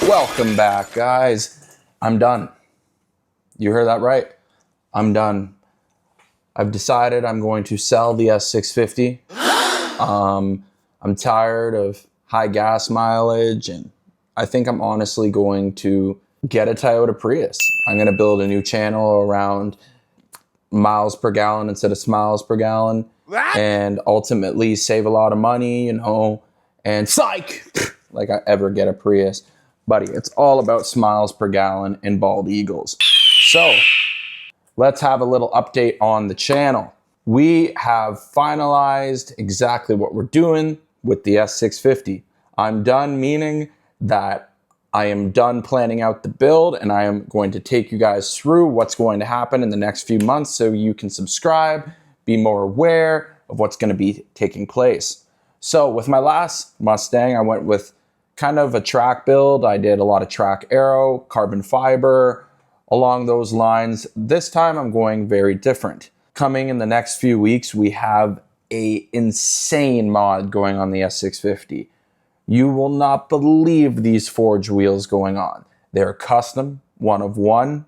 Welcome back, guys. I'm done. You heard that right. I'm done. I've decided I'm going to sell the S650. I'm tired of high gas mileage, and I think I'm honestly going to get a Toyota Prius. I'm going to build a new channel around miles per gallon instead of smiles per gallon, and ultimately save a lot of money, and psych, like I ever get a Prius. Buddy, it's all about smiles per gallon and bald eagles. So let's have a little update on the channel. We have finalized exactly what we're doing with the S650. I'm done, meaning that I am done planning out the build, and I am going to take you guys through what's going to happen in the next few months so you can subscribe, be more aware of what's going to be taking place. So with my last Mustang, I went with kind of a track build. I did a lot of track aero, carbon fiber, along those lines. This time I'm going very different. Coming in the next few weeks, we have an insane mod going on the S650. You will not believe these forged wheels going on. They're custom, one of one.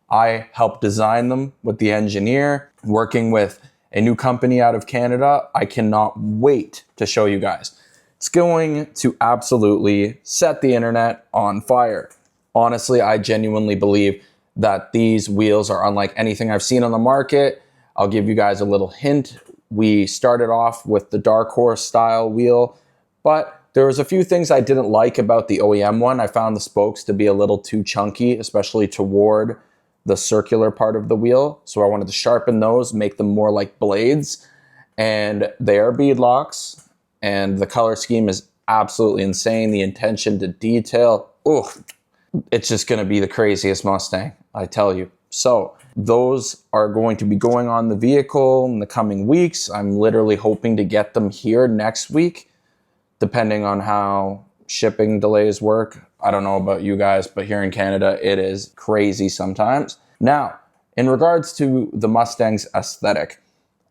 I helped design them with the engineer, working with a new company out of Canada. I cannot wait to show you guys. It's going to absolutely set the internet on fire. Honestly, I genuinely believe that these wheels are unlike anything I've seen on the market. I'll give you guys a little hint. We started off with the Dark Horse style wheel, but there was a few things I didn't like about the OEM one. I found the spokes to be a little too chunky, especially toward the circular part of the wheel. So I wanted to sharpen those, make them more like blades. And they are bead locks. And the color scheme is absolutely insane. The attention to detail, it's just going to be the craziest Mustang, I tell you. So those are going to be going on the vehicle in the coming weeks. I'm literally hoping to get them here next week, depending on how shipping delays work. I don't know about you guys, but here in Canada, it is crazy sometimes. Now, in regards to the Mustang's aesthetic,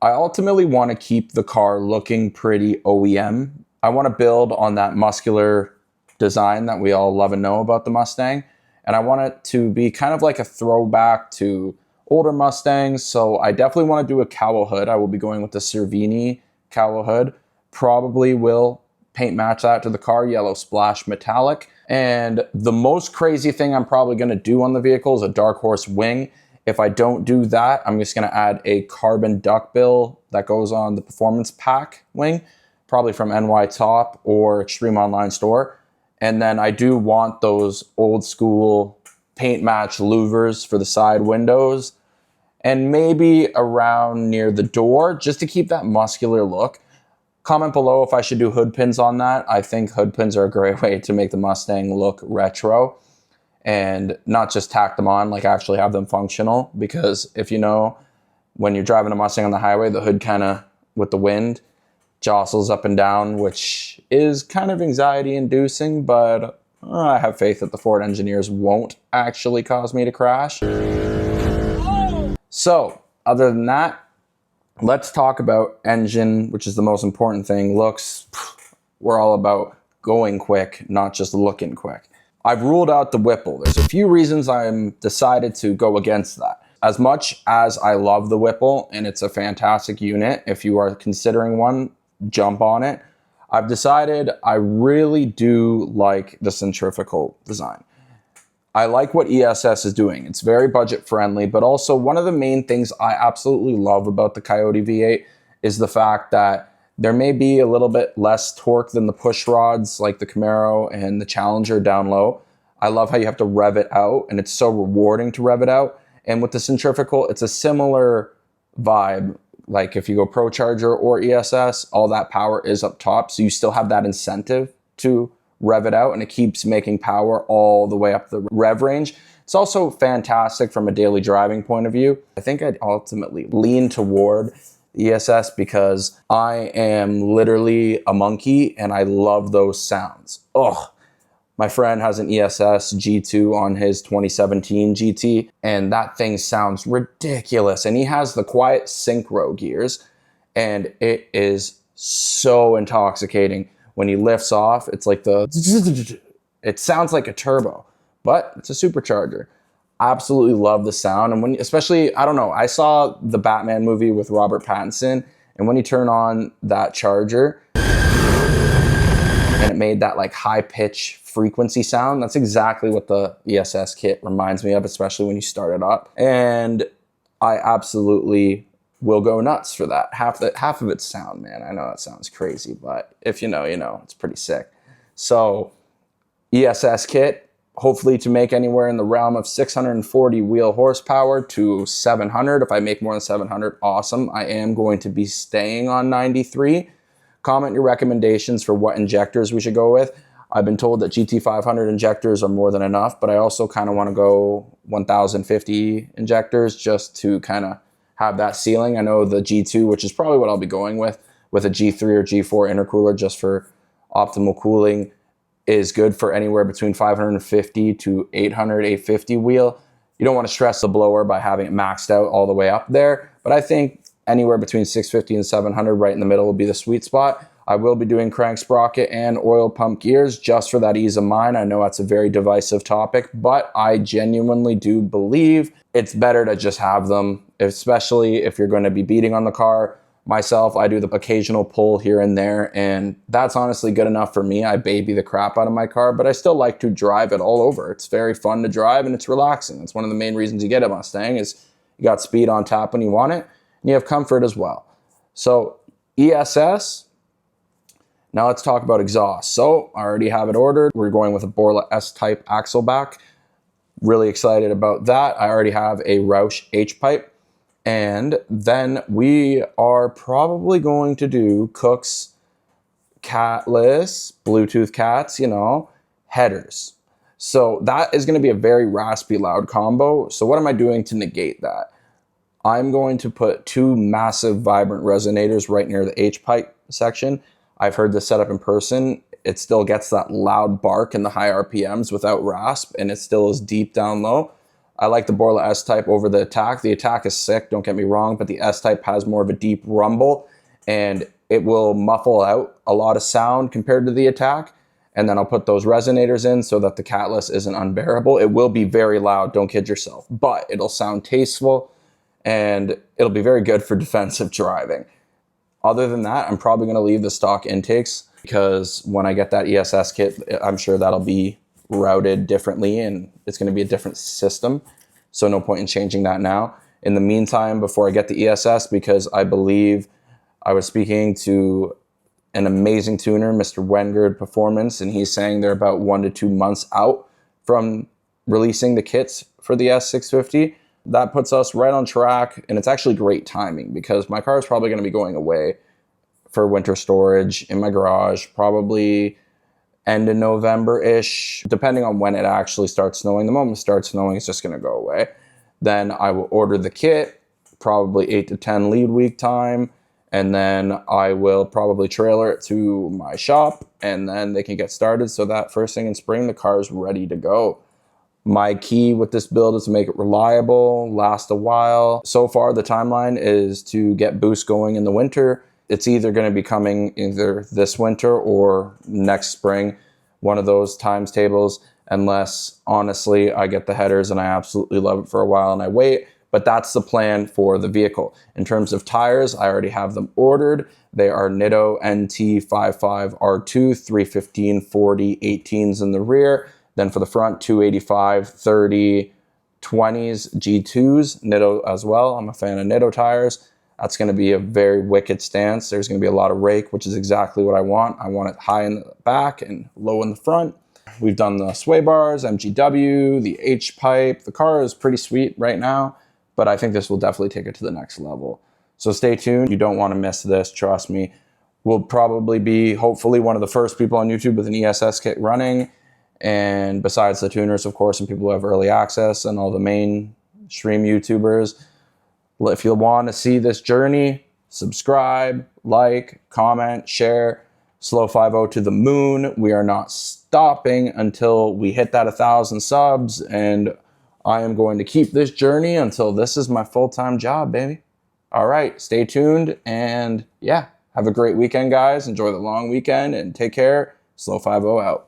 I ultimately want to keep the car looking pretty OEM. I want to build on that muscular design that we all love and know about the Mustang. And I want it to be kind of like a throwback to older Mustangs. So I definitely want to do a cowl hood. I will be going with the Cervini cowl hood. Probably will paint match that to the car, yellow splash metallic. And the most crazy thing I'm probably going to do on the vehicle is a Dark Horse wing. If I don't do that, I'm just going to add a carbon duckbill that goes on the performance pack wing, probably from NY Top or Extreme Online Store. And then I do want those old school paint match louvers for the side windows and maybe around near the door just to keep that muscular look. Comment below if I should do hood pins on that. I think hood pins are a great way to make the Mustang look retro and not just tack them on, like actually have them functional. Because if you know, when you're driving a Mustang on the highway, the hood kind of, with the wind, jostles up and down, which is kind of anxiety inducing, but I have faith that the Ford engineers won't actually cause me to crash. So other than that, let's talk about engine, which is the most important thing. Looks, we're all about going quick, not just looking quick. I've ruled out the Whipple. There's a few reasons I'm decided to go against that. As much as I love the Whipple, and it's a fantastic unit, if you are considering one, jump on it. I've decided I really do like the centrifugal design. I like what ESS is doing. It's very budget friendly, but also one of the main things I absolutely love about the Coyote V8 is the fact that there may be a little bit less torque than the push rods like the Camaro and the Challenger down low. I love how you have to rev it out, and it's so rewarding to rev it out. And with the centrifugal, it's a similar vibe. Like if you go Supercharger or ESS, all that power is up top, so you still have that incentive to rev it out, and it keeps making power all the way up the rev range. It's also fantastic from a daily driving point of view. I think I'd ultimately lean toward ESS because I am literally a monkey and I love those sounds. Ugh. My friend has an ESS G2 on his 2017 GT, and that thing sounds ridiculous. And he has the quiet synchro gears, and it is so intoxicating. When he lifts off, it's like It sounds like a turbo, but it's a supercharger. Absolutely love the sound. And when, especially, I don't know, I saw the Batman movie with Robert Pattinson, and when you turn on that charger and it made that like high pitch frequency sound, that's exactly what the ESS kit reminds me of, especially when you start it up. And I absolutely will go nuts for that. Half of its sound, man. I know that sounds crazy, but if you know, you know, it's pretty sick. So ESS kit, hopefully to make anywhere in the realm of 640 wheel horsepower to 700. If I make more than 700, awesome. I am going to be staying on 93. Comment your recommendations for what injectors we should go with. I've been told that GT500 injectors are more than enough, but I also kind of want to go 1050 injectors just to kind of have that ceiling. I know the G2, which is probably what I'll be going with a G3 or G4 intercooler just for optimal cooling, is good for anywhere between 550 to 800, 850 wheel. You don't want to stress the blower by having it maxed out all the way up there, but I think anywhere between 650 and 700 right in the middle will be the sweet spot. I will be doing crank sprocket and oil pump gears just for that ease of mind. I know that's a very divisive topic, but I genuinely do believe it's better to just have them, especially if you're going to be beating on the car. Myself, I do the occasional pull here and there, and that's honestly good enough for me. I baby the crap out of my car, but I still like to drive it all over. It's very fun to drive and it's relaxing. That's one of the main reasons you get a Mustang, is you got speed on tap when you want it, and you have comfort as well. So ESS, now let's talk about exhaust. So I already have it ordered. We're going with a Borla S-type axle back. Really excited about that. I already have a Roush H-pipe. And then we are probably going to do Cook's catless, Bluetooth cats, you know, headers. So that is going to be a very raspy, loud combo. So what am I doing to negate that? I'm going to put two massive, vibrant resonators right near the H-pipe section. I've heard this setup in person. It still gets that loud bark and the high RPMs without rasp, and it still is deep down low. I like the Borla S-type over the Attack. The Attack is sick, don't get me wrong, but the S-type has more of a deep rumble, and it will muffle out a lot of sound compared to the Attack. And then I'll put those resonators in so that the catless isn't unbearable. It will be very loud, don't kid yourself, but it'll sound tasteful, and it'll be very good for defensive driving. Other than that, I'm probably going to leave the stock intakes, because when I get that ESS kit, I'm sure that'll be routed differently and it's going to be a different system. So no point in changing that now. In the meantime, before I get the ESS, because I believe I was speaking to an amazing tuner, Mr. Wengard Performance, and he's saying they're about 1 to 2 months out from releasing the kits for the S650. That puts us right on track, and it's actually great timing because my car is probably going to be going away for winter storage in my garage, probably end of November-ish, depending on when it actually starts snowing. The moment it starts snowing, it's just going to go away. Then I will order the kit, probably 8 to 10 lead week time, and then I will probably trailer it to my shop, and then they can get started so that first thing in spring, the car is ready to go. My key with this build is to make it reliable, last a while. So far, the timeline is to get boost going in the winter. It's either going to be coming either this winter or next spring, one of those times tables, unless, honestly, I get the headers and I absolutely love it for a while and I wait. But that's the plan for the vehicle. In terms of tires, I already have them ordered. They are Nitto NT55R2, 315, 40, 18s in the rear. Then for the front, 285, 30, 20s, G2s, Nitto as well. I'm a fan of Nitto tires. That's going to be a very wicked stance. There's going to be a lot of rake, which is exactly what I want. I want it high in the back and low in the front. We've done the sway bars, MGW, the H-pipe. The car is pretty sweet right now, but I think this will definitely take it to the next level. So stay tuned. You don't want to miss this. Trust me. We'll probably be, hopefully, one of the first people on YouTube with an ESS kit running. And besides the tuners, of course, and people who have early access and all the mainstream YouTubers, if you want to see this journey, subscribe, like, comment, share. Slow 50 to the moon. We are not stopping until we hit that 1,000 subs, and I am going to keep this journey until this is my full-time job, baby. All right, stay tuned, and yeah, have a great weekend, guys. Enjoy the long weekend, and take care. Slow 50 out.